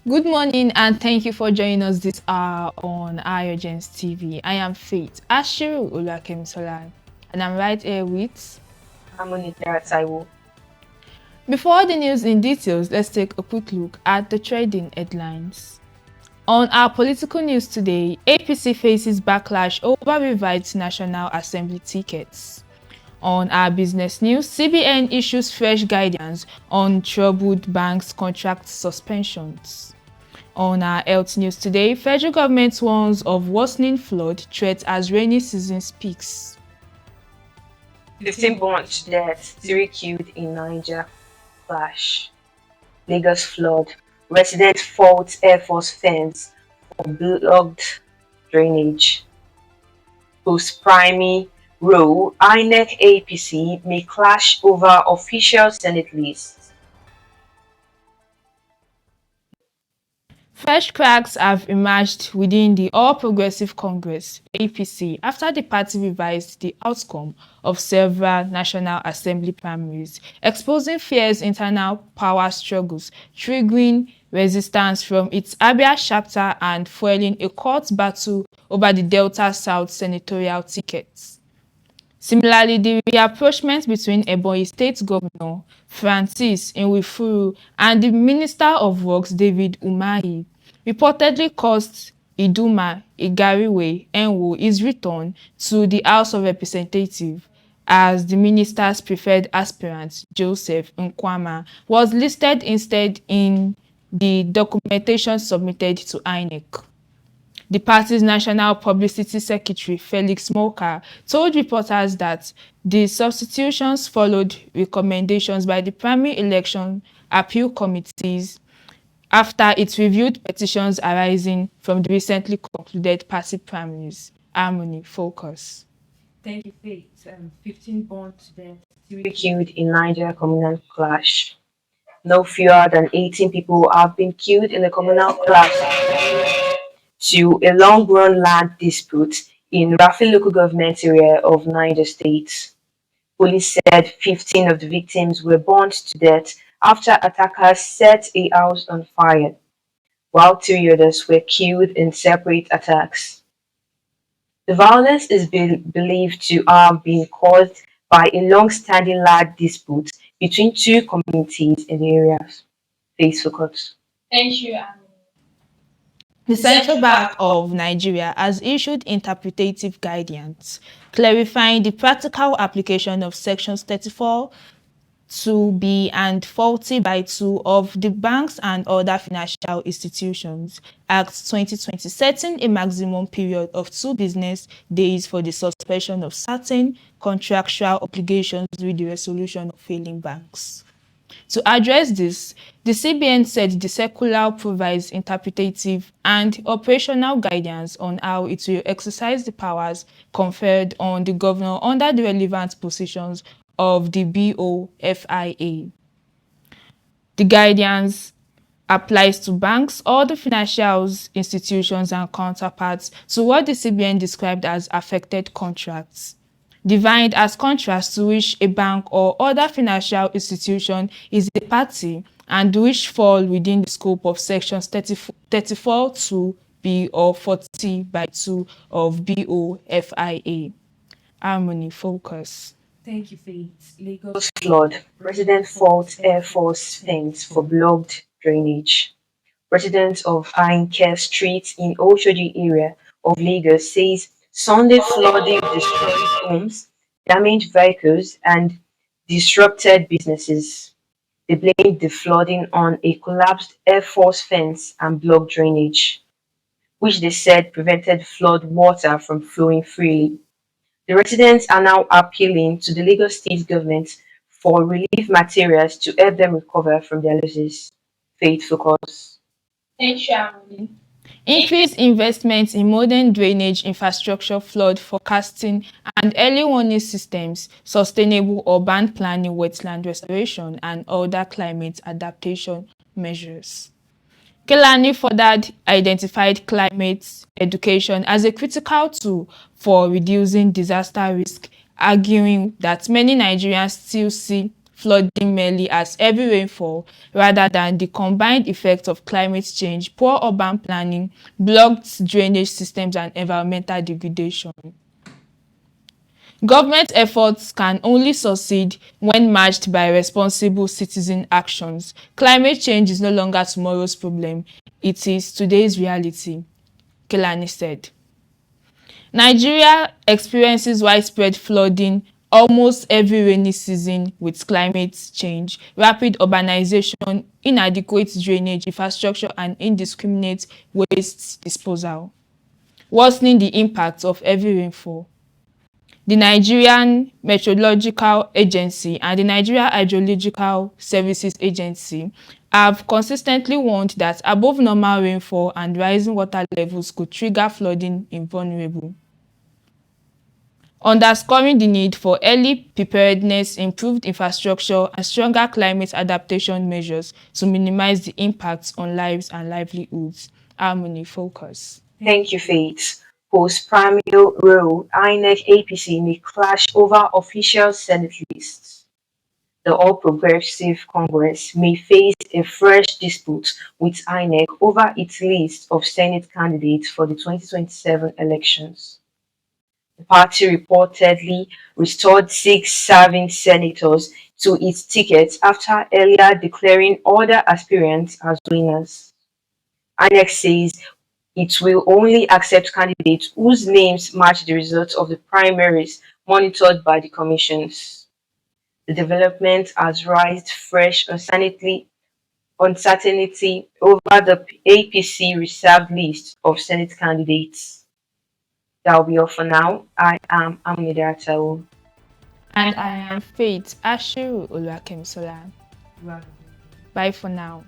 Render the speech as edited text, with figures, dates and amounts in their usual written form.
Good morning and thank you for joining us this hour on AYOGEN TV. I am Faith Ashiru Olakemisola and I'm right here with. Before the news in details, let's take a quick look at the trading headlines. On our political news today, APC faces backlash over revised National Assembly tickets. On our business news, CBN issues fresh guidance on troubled banks' contract suspensions. On our health news today, federal government warns of worsening flood threat as rainy season speaks. 15 burnt to death, 3 killed in Niger clash. Lagos flood. Resident faults Air Force fence for blocked drainage. Post-primary row, INEC APC may clash over official Senate list. Fresh cracks have emerged within the All Progressive Congress (APC) after the party revised the outcome of several National Assembly primaries, exposing fierce internal power struggles, triggering resistance from its Abia chapter and fueling a court battle over the Delta South senatorial tickets. Similarly, the rapprochement between Ebonyi State Governor Francis Nwifuru and the Minister of Works David Umahi reportedly cost Iduma Igariwe Enwo his return to the House of Representatives, as the minister's preferred aspirant, Joseph Nkwama, was listed instead in the documentation submitted to INEC. The party's National Publicity Secretary, Felix Moka, told reporters that the substitutions followed recommendations by the primary election appeal committees after it reviewed petitions arising from the recently concluded party primaries. Harmony, focus. Thank you, Faith. 15 burnt to death, 3 killed in Niger communal clash. No fewer than 18 people have been killed in the communal clash to a long-run land dispute in Rafi local government area of Niger State. Police said 15 of the victims were burnt to death after attackers set a house on fire, while 3 others were killed in separate attacks. The violence is believed to have been caused by a long-standing land dispute between 2 communities in the area. Face focus. Thank you. The Central Bank of Nigeria has issued interpretative guidance clarifying the practical application of Sections 34 2B and 40(2) of the Banks and Other Financial Institutions Act 2020, setting a maximum period of 2 business days for the suspension of certain contractual obligations with the resolution of failing banks. To address this, the CBN said the circular provides interpretative and operational guidance on how it will exercise the powers conferred on the governor under the relevant positions of the BOFIA. The guidance applies to banks, all the financial institutions and counterparts to what the CBN described as affected contracts, defined as contracts to which a bank or other financial institution is a party and which fall within the scope of Sections 34 2B or 40(2) of BOFIA. Harmony, focus. Thank you, Faith. Lagos flood. Resident faults Air Force fence for blocked drainage. Residents of Ainke Street in Oshodi area of Lagos says Sunday flooding destroyed homes, damaged vehicles, and disrupted businesses. They blamed the flooding on a collapsed Air Force fence and blocked drainage, which they said prevented flood water from flowing freely. The residents are now appealing to the Lagos State government for relief materials to help them recover from their losses. Faith focus. Thank you. Increased investment in modern drainage infrastructure, flood forecasting and early warning systems, sustainable urban planning, wetland restoration, and other climate adaptation measures. Kelani further identified climate education as a critical tool for reducing disaster risk, arguing that many Nigerians still see flooding merely as heavy rainfall rather than the combined effect of climate change, poor urban planning, blocked drainage systems, and environmental degradation. Government efforts can only succeed when matched by responsible citizen actions. Climate change is no longer tomorrow's problem, it is today's reality, Kelani said. Nigeria experiences widespread flooding almost every rainy season with climate change, rapid urbanization, inadequate drainage infrastructure, and indiscriminate waste disposal, worsening the impact of heavy rainfall. The Nigerian Meteorological Agency and the Nigeria Hydrological Services Agency have consistently warned that above normal rainfall and rising water levels could trigger flooding in vulnerable, underscoring the need for early preparedness, improved infrastructure, and stronger climate adaptation measures to minimize the impacts on lives and livelihoods. Harmony Focus. Thank you, Faith. Post-primary role, INEC APC may clash over official Senate lists. The All Progressive Congress may face a fresh dispute with INEC over its list of Senate candidates for the 2027 elections. The party reportedly restored six serving senators to its tickets after earlier declaring other aspirants as winners. INEC says it will only accept candidates whose names match the results of the primaries monitored by the commissions. The development has raised fresh uncertainty over the APC reserved list of Senate candidates. That will be all for now. I am Amida Atao. And I am Faith Ashiru Oluwakemisola. Well, Bye for now.